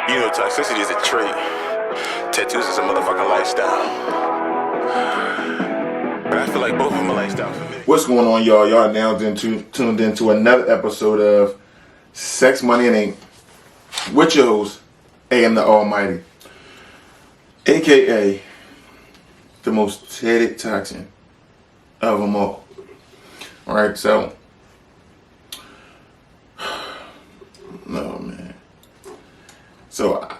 You know, toxicity is a trait. Tattoos is a motherfucking lifestyle. But I feel like both of them are lifestyle for me. What's going on, y'all? Y'all now tuned into another episode of Sex, Money, and Ink with your host, AM the Almighty, aka the most hated toxin of them all. Alright, so, no man. So,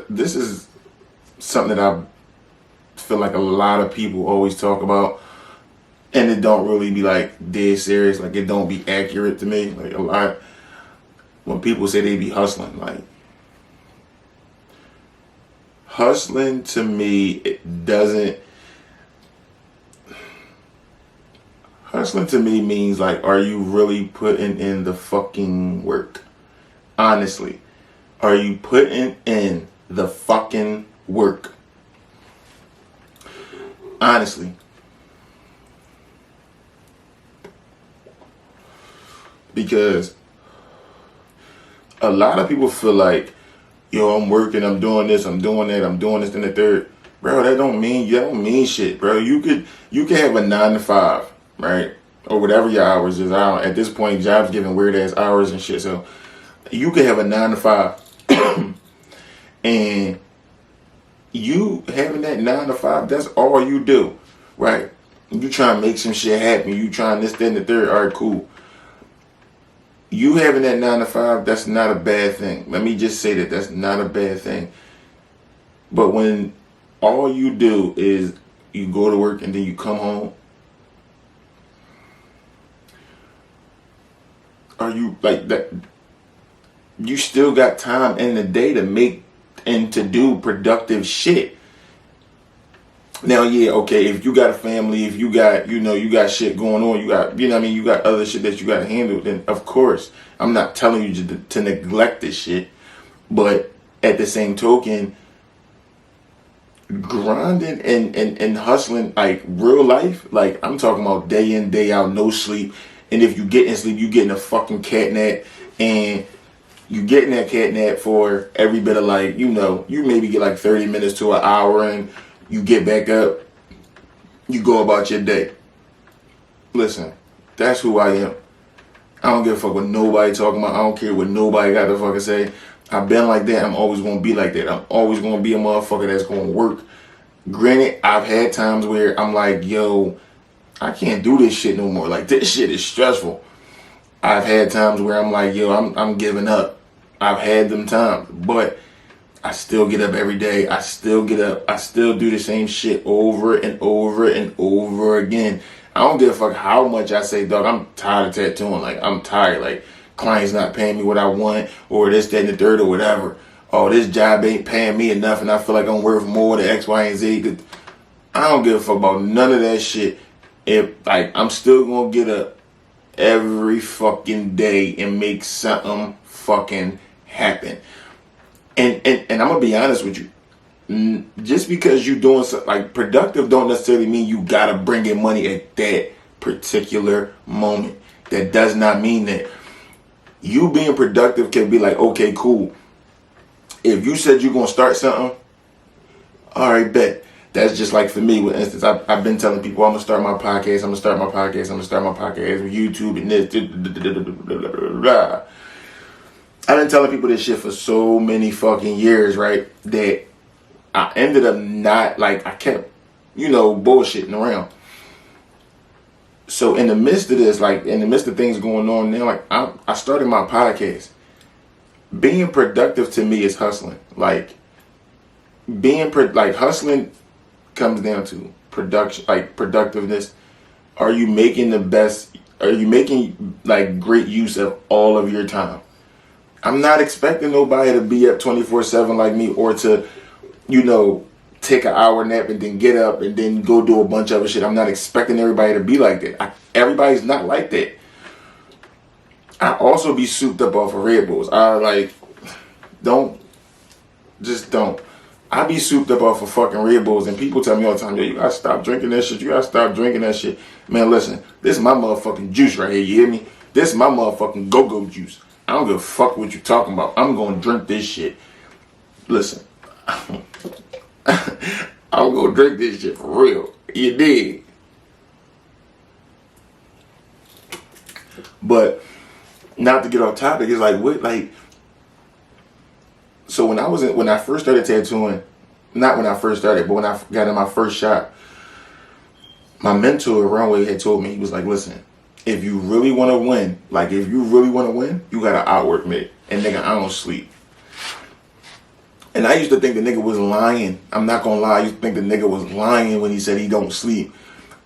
this is something that I feel like a lot of people always talk about, and it don't really be like dead serious. Like, it don't be accurate to me. Like, a lot when people say they be hustling, like, hustling to me, it doesn't. Hustling to me means like, are you really putting in the fucking work? Honestly, are you putting in the fucking work? Honestly. Because a lot of people feel like, yo, I'm working, I'm doing this, I'm doing that, I'm doing this and the third. Bro, that don't mean shit, bro. You can have a 9 to 5, right? Or whatever your hours is. At this point, jobs giving weird ass hours and shit. So you can have a 9 to 5 and you having that 9 to 5, that's all you do, right? You try and make some shit happen. You trying this, that, and the third. All right, cool. You having that 9 to 5, that's not a bad thing. Let me just say that's not a bad thing. But when all you do is you go to work and then you come home, are you like that? You still got time in the day to make and to do productive shit. Now, yeah, okay, if you got a family, if you got, you got shit going on, you got, you got other shit that you got to handle, then of course, I'm not telling you to neglect this shit. But at the same token, grinding and hustling, like real life, like I'm talking about day in, day out, no sleep. And if you get in sleep, you getting a fucking cat nap, and you getting that cat nap for every bit of like, you maybe get like 30 minutes to an hour, and you get back up, you go about your day. Listen, that's who I am. I don't give a fuck what nobody talking about. I don't care what nobody got to fucking say. I've been like that. I'm always going to be like that. I'm always going to be a motherfucker that's going to work. Granted, I've had times where I'm like, yo, I can't do this shit no more. Like, this shit is stressful. I've had times where I'm like, yo, I'm giving up. I've had them times, but I still get up every day. I still get up. I still do the same shit over and over and over again. I don't give a fuck how much I say, dog, I'm tired of tattooing. Like, I'm tired. Like, clients not paying me what I want, or this, that, and the third, or whatever. Oh, this job ain't paying me enough, and I feel like I'm worth more than X, Y, and Z. I don't give a fuck about none of that shit. I'm still gonna get up every fucking day and make something fucking happen. And I'm gonna be honest with you. Just because you doing something like productive don't necessarily mean you gotta bring in money at that particular moment. That does not mean that. You being productive can be like, okay, cool. If you said you're gonna start something, all right, bet. That's just like for me, for instance, I've been telling people I'm gonna start my podcast, I'm gonna start my podcast with YouTube and this. I've been telling people this shit for so many fucking years, right? That I ended up not, like, I kept, bullshitting around. So in the midst of this, like, in the midst of things going on now, like, I started my podcast. Being productive to me is hustling. Like, hustling comes down to production, like productiveness. Are you making like great use of all of your time? I'm not expecting nobody to be up 24/7 like me, or to, take an hour nap and then get up and then go do a bunch of other shit. I'm not expecting everybody to be like that. Everybody's not like that. I also be souped up off of Red Bulls. Don't. I be souped up off of fucking Red Bulls, and people tell me all the time, yo, you gotta stop drinking that shit. You gotta stop drinking that shit. Man, listen, this is my motherfucking juice right here. You hear me? This is my motherfucking go-go juice. I don't give a fuck what you talking about. I'm gonna drink this shit. Listen, I'm gonna drink this shit for real. You dig? But not to get off topic, it's like what, like. So when I first started tattooing, not when I first started, but when I got in my first shop, my mentor Runway had told me, he was like, listen, if you really want to win, you gotta outwork me. And nigga, I don't sleep. And I used to think the nigga was lying. I'm not gonna lie, I used to think the nigga was lying when he said he don't sleep.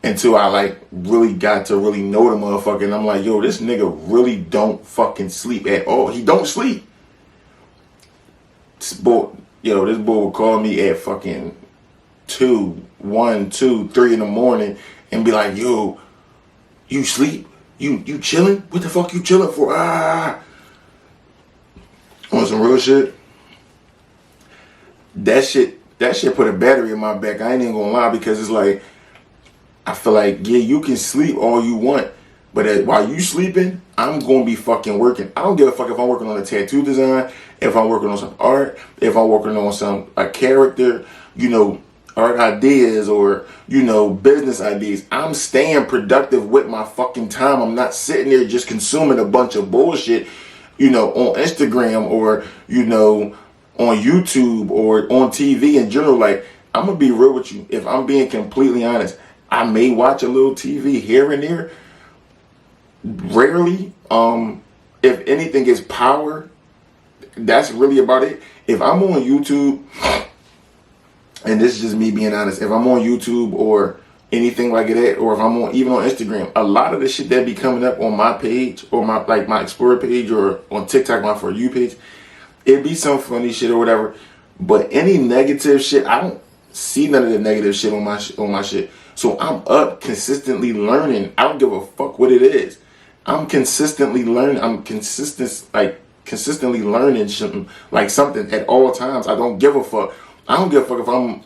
Until I like really got to really know the motherfucker. And I'm like, yo, this nigga really don't fucking sleep at all. He don't sleep. This boy would call me at fucking 2, 1, 2, 3 in the morning and be like, yo, you sleep? You chilling? What the fuck you chilling for? On some real shit. That shit put a battery in my back. I ain't even gonna lie, because it's like, I feel like, yeah, you can sleep all you want, but while you sleeping, I'm gonna be fucking working. I don't give a fuck if I'm working on a tattoo design, if I'm working on some art, if I'm working on a character, art ideas, or, business ideas. I'm staying productive with my fucking time. I'm not sitting there just consuming a bunch of bullshit, on Instagram or, on YouTube or on TV in general. Like, I'm gonna be real with you. If I'm being completely honest, I may watch a little TV here and there. Rarely. If anything is power, that's really about it. If I'm on YouTube, and this is just me being honest, if I'm on YouTube or anything like that, or if I'm even on Instagram, a lot of the shit that be coming up on my page or my Explorer page or on TikTok, my For You page, it'd be some funny shit or whatever. But any negative shit, I don't see none of the negative shit on my shit. So I'm up consistently learning. I don't give a fuck what it is. I'm consistently learning. I'm consistently learning something at all times. I don't give a fuck. I don't give a fuck if I'm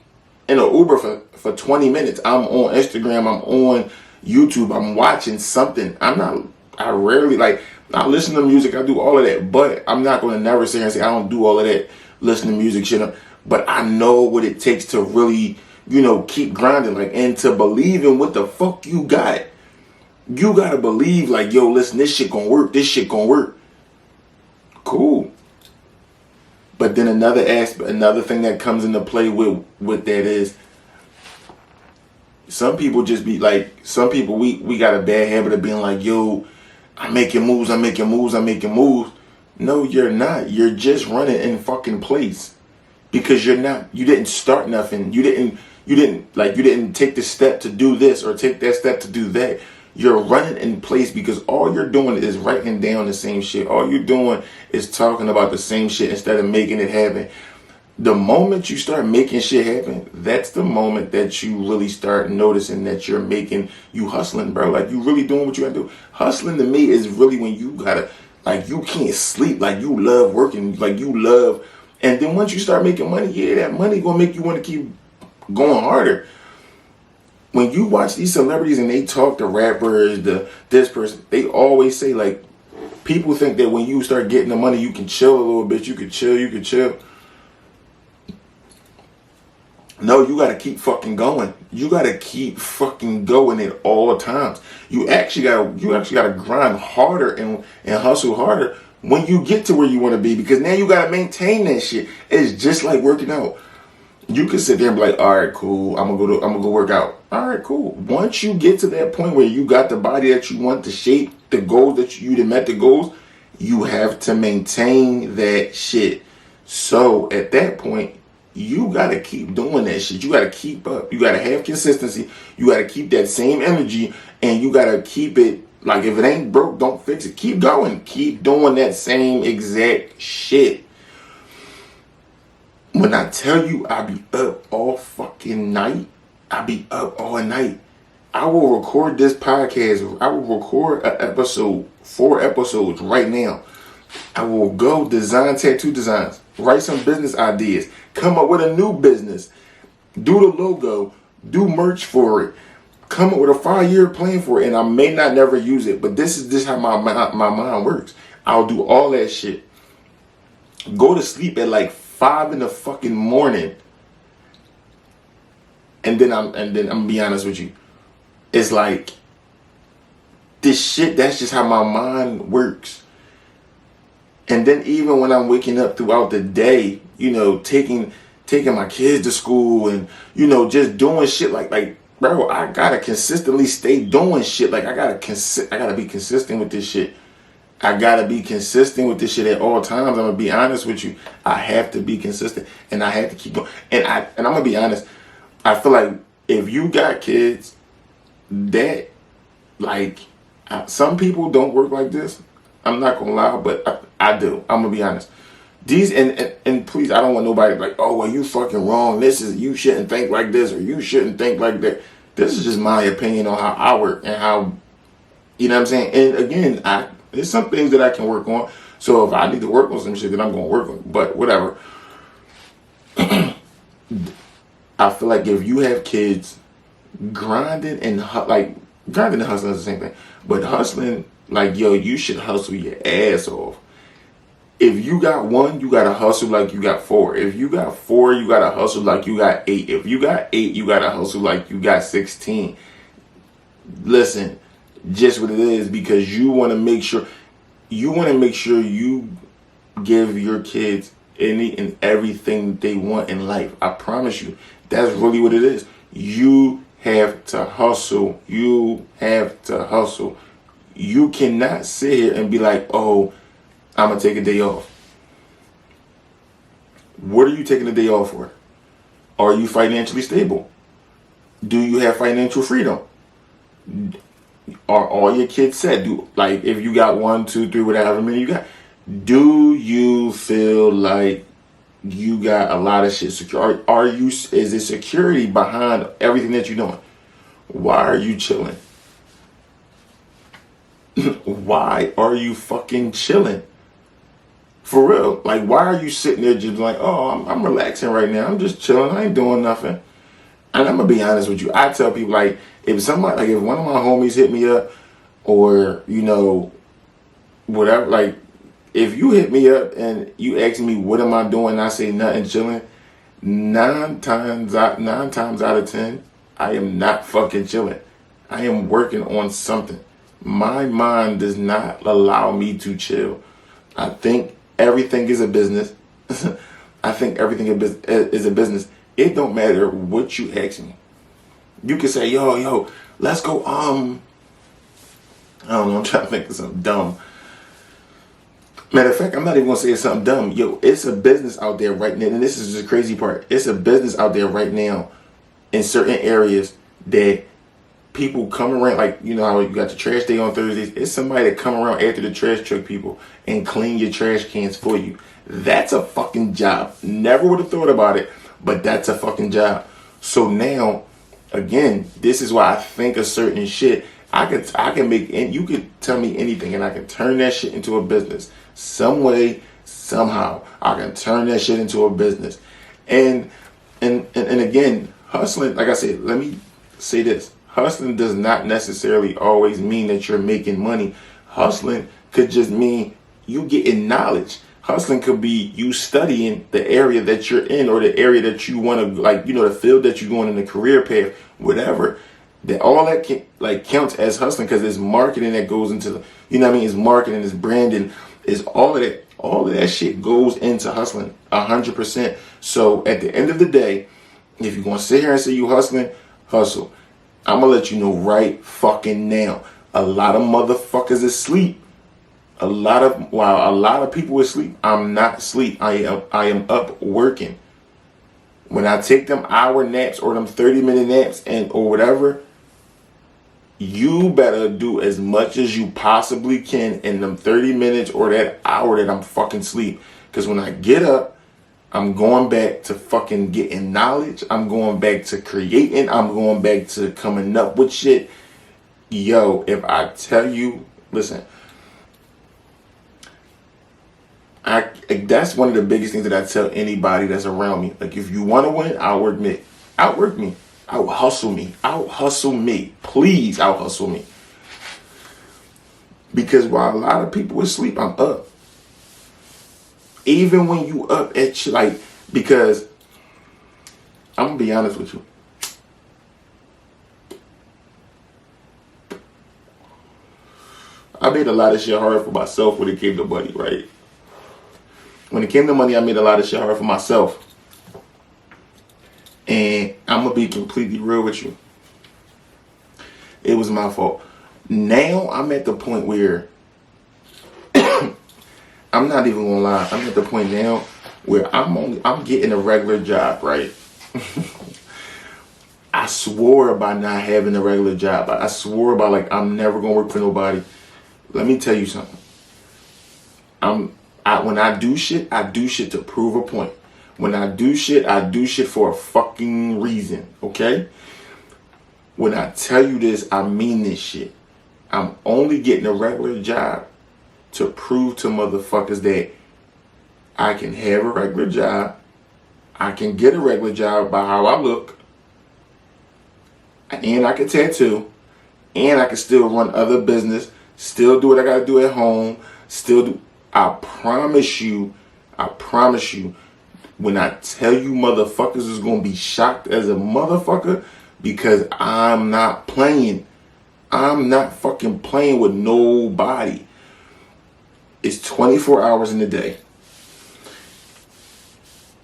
in an Uber for 20 minutes. I'm on Instagram. I'm on YouTube. I'm watching something. I rarely, I listen to music. I do all of that. But I'm not going to never sit here and say I don't do all of that, listen to music shit. But I know what it takes to really, keep grinding, and to believe in what the fuck you got. You gotta believe, yo, listen, this shit gonna work. This shit gonna work. Cool. But then another thing that comes into play with that is, some people just be we got a bad habit of being like, yo, I'm making moves. No, you're not. You're just running in fucking place. Because you didn't start nothing. You didn't take the step to do this or take that step to do that. You're running in place because all you're doing is writing down the same shit. All you're doing is talking about the same shit instead of making it happen. The moment you start making shit happen, that's the moment that you really start noticing that you hustling, bro. You really doing what you gotta do. Hustling to me is really when you gotta, you can't sleep, you love working, you love. And then once you start making money, yeah, that money gonna make you want to keep going harder. When you watch these celebrities and they talk to rappers, this person, they always say, people think that when you start getting the money, you can chill a little bit. You could chill. No, you gotta keep fucking going. You gotta keep fucking going at all times. You actually gotta grind harder and hustle harder when you get to where you want to be, because now you gotta maintain that shit. It's just like working out. You can sit there and be like, all right, cool, I'm gonna go work out. All right, cool. Once you get to that point where you got the body that you want, the shape, the goals that you done met the goals, you have to maintain that shit. So at that point, you gotta keep doing that shit. You gotta keep up. You gotta have consistency. You gotta keep that same energy, and you gotta keep it. If it ain't broke, don't fix it. Keep going. Keep doing that same exact shit. When I tell you I be up all fucking night, I be up all night. I will record this podcast. I will record an episode, 4 episodes right now. I will go design tattoo designs, write some business ideas, come up with a new business, do the logo, do merch for it, come up with a 5-year plan for it. And I may not never use it, but this is how my mind works. I'll do all that shit. Go to sleep at like 5 in the fucking morning. And then I'm gonna be honest with you. It's like this shit, that's just how my mind works. And then even when I'm waking up throughout the day, you know, taking my kids to school and, you know, just doing shit like bro, I gotta consistently stay doing shit. Like I gotta be consistent with this shit. I gotta be consistent with this shit at all times. I'm gonna be honest with you. I have to be consistent and I have to keep going. And I'm gonna be honest. I feel like if you got kids, that like some people don't work like this. I'm not gonna lie, but I do. I'm gonna be honest. These and please, I don't want nobody like, oh well, you fucking wrong. You shouldn't think like this or you shouldn't think like that. This is just my opinion on how I work and how, you know what I'm saying. And again, there's some things that I can work on. So if I need to work on some shit, then I'm gonna work on it. But whatever. I feel like if you have kids, grinding and hustling is the same thing. But hustling, like, yo, you should hustle your ass off. If you got 1, you gotta hustle like you got 4. If you got 4, you gotta hustle like you got 8. If you got 8, you gotta hustle like you got 16. Listen, just what it is, because you want to make sure you give your kids any and everything they want in life. I promise you, that's really what it is. You have to hustle. You have to hustle. You cannot sit here and be like, oh, I'm going to take a day off. What are you taking a day off for? Are you financially stable? Do you have financial freedom? Are all your kids set? Like if you got 1, 2, 3, whatever many you got, do you feel like you got a lot of shit secure? Is there security behind everything that you're doing? Why are you chilling? Why are you fucking chilling? For real. Like, why are you sitting there just like, oh, I'm relaxing right now. I'm just chilling. I ain't doing nothing. And I'm going to be honest with you. I tell people, like, if one of my homies hit me up or, you know, whatever, like, if you hit me up and you ask me, what am I doing? And I say nothing, chilling. 9 times out of 10, I am not fucking chilling. I am working on something. My mind does not allow me to chill. I think everything is a business. I think everything is a business. It don't matter what you ask me. You can say, yo, let's go, I don't know, I'm trying to think of something dumb. Matter of fact, I'm not even going to say it's something dumb. Yo, it's a business out there right now, and this is the crazy part. It's a business out there right now in certain areas that people come around, like, you know how you got the trash day on Thursdays? It's somebody that come around after the trash truck people and clean your trash cans for you. That's a fucking job. Never would have thought about it, but that's a fucking job. So now, again, this is why I think of certain shit. I can make, and you could tell me anything, and I can turn that shit into a business. Some way, somehow, I can turn that shit into a business. And again, hustling, like I said, let me say this. Hustling does not necessarily always mean that you're making money. Hustling could just mean you getting knowledge. Hustling could be you studying the area that you're in or the area that you want to, like, you know, the field that you're going in, the career path, whatever. That all that counts as hustling, because there's marketing that goes into, you know what I mean? It's marketing, it's branding, it's all of that. All of that shit goes into hustling 100%. So at the end of the day, if you're going to sit here and say you hustling, hustle. I'm going to let you know right fucking now. A lot of motherfuckers is asleep. A lot of people are asleep. I'm not asleep. I am up working. When I take them hour naps or them 30-minute naps or whatever, you better do as much as you possibly can in them 30 minutes or that hour that I'm fucking asleep. Because when I get up, I'm going back to fucking getting knowledge. I'm going back to creating. I'm going back to coming up with shit. Yo, if I tell you, listen, that's one of the biggest things that I tell anybody that's around me. Like, if you want to win, outwork me. Out-hustle me. Out-hustle me. Please out-hustle me. Because while a lot of people are asleep, I'm up. Even when you up at like, because I'm gonna be honest with you. I made a lot of shit hard for myself when it came to money, right? When it came to money, I made a lot of shit hard for myself. And I'm gonna be completely real with you. It was my fault. Now I'm at the point where I'm not even gonna lie. I'm at the point now where I'm getting a regular job, right? I swore by not having a regular job. I swore by like I'm never gonna work for nobody. Let me tell you something. When I do shit to prove a point. When I do shit for a fucking reason, okay? When I tell you this, I mean this shit. I'm only getting a regular job to prove to motherfuckers that I can have a regular job. I can get a regular job by how I look. And I can tattoo. And I can still run other business. Still do what I gotta do at home. Still do. I promise you, when I tell you motherfuckers is gonna be shocked as a motherfucker, because I'm not playing. I'm not fucking playing with nobody. It's 24 hours in a day.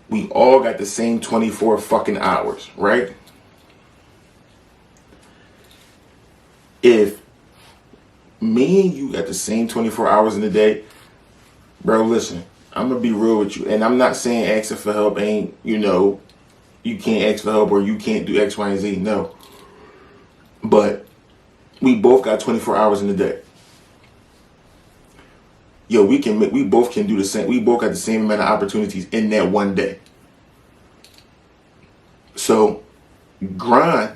We all got the same 24 fucking hours, right? If me and you got the same 24 hours in a day, bro, listen, I'm gonna be real with you. And I'm not saying asking for help ain't, you can't ask for help or you can't do X, Y, and Z. No. But we both got 24 hours in a day. Yo, we both can do the same. We both got the same amount of opportunities in that one day. So grind,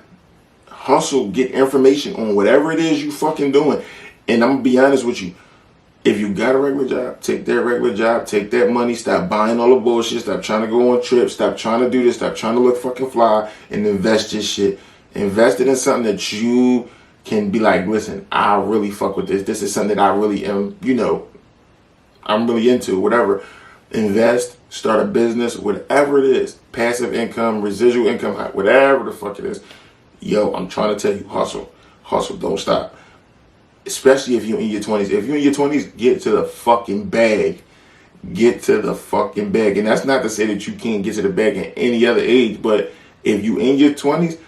hustle, get information on whatever it is you fucking doing. And I'm gonna be honest with you. If you got a regular job, take that regular job, take that money, stop buying all the bullshit, stop trying to go on trips, stop trying to do this, stop trying to look fucking fly, and invest this shit. Invest it in something that you can be like, listen, I really fuck with this. This is something that I really am, I'm really into, whatever. Invest, start a business, whatever it is. Passive income, residual income, whatever the fuck it is. Yo, I'm trying to tell you, hustle. Hustle, don't stop. Especially if you're in your 20s. If you're in your 20s, get to the fucking bag. Get to the fucking bag. And that's not to say that you can't get to the bag at any other age, but if you in your 20s,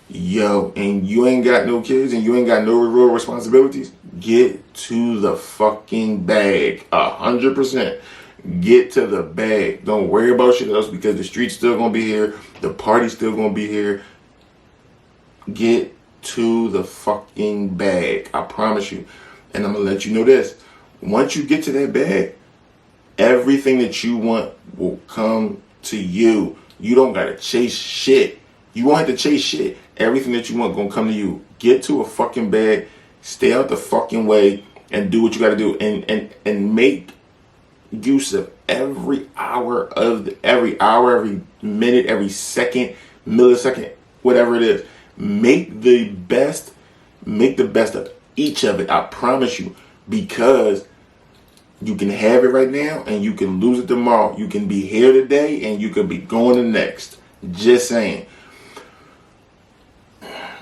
yo, and you ain't got no kids and you ain't got no real responsibilities, get to the fucking bag. 100%. Get to the bag. Don't worry about shit else because the street's still gonna be here. The party's still gonna be here. Get to the fucking bag. I promise you. And I'm gonna let you know this. Once you get to that bag, everything that you want will come to you. You don't gotta chase shit. You won't have to chase shit. Everything that you want gonna come to you. Get to a fucking bag, stay out the fucking way, and do what you gotta do. And make use of every hour, every minute, every second, millisecond, whatever it is. Make the best of each of it. I promise you. Because you can have it right now and you can lose it tomorrow. You can be here today and you can be going the next. Just saying.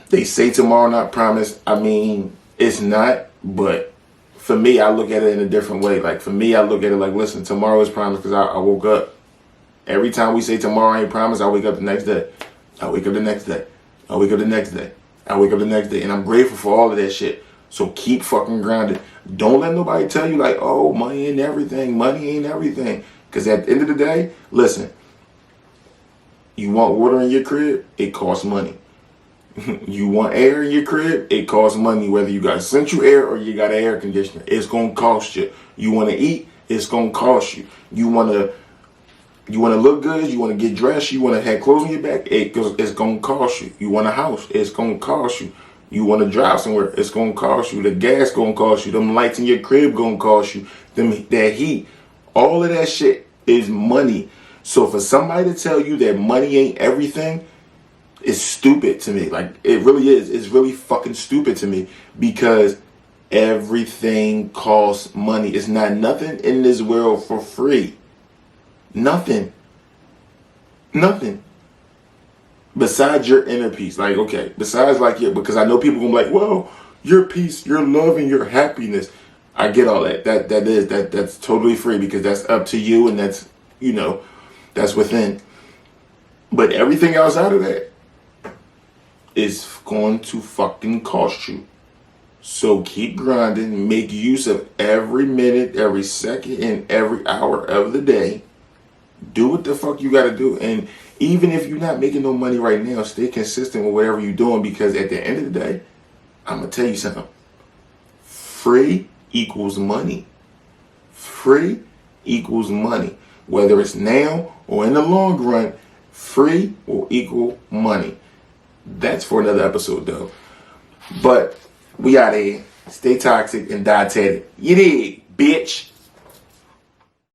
They say tomorrow not promised. I mean, it's not, but for me, I look at it in a different way. Like, for me, I look at it like, listen, tomorrow is promised because I woke up. Every time we say tomorrow ain't promised, I wake up the next day. I wake up the next day. I wake up the next day. I wake up the next day. And I'm grateful for all of that shit. So keep fucking grounded. Don't let nobody tell you like, oh, money ain't everything. Money ain't everything. Because at the end of the day, listen, you want water in your crib? It costs money. You want air in your crib? It costs money. Whether you got central air or you got an air conditioner, it's going to cost you. You want to eat? It's going to cost you. You want to look good? You want to get dressed? You want to have clothes on your back? It's going to cost you. You want a house? It's going to cost you. You want to drive somewhere? It's going to cost you. The gas going to cost you. Them lights in your crib going to cost you. That heat. All of that shit is money. So for somebody to tell you that money ain't everything, it's stupid to me. Like, it really is. It's really fucking stupid to me because Everything costs money. It's not nothing in this world for free. Nothing. Nothing. Besides your inner peace. Like, okay, besides like your, because I know people gonna be like, well, your peace, your love, and your happiness. I get all that. That's totally free because that's up to you and that's, that's within. But everything outside of that is going to fucking cost you. So keep grinding, make use of every minute, every second, and every hour of the day. Do what the fuck you gotta do. And even if you're not making no money right now, stay consistent with whatever you're doing, because at the end of the day, I'm gonna tell you something. Free equals money. Free equals money. Whether it's now or in the long run, free will equal money. That's for another episode though. But we out of here. Stay toxic and die tatted. You dig, bitch.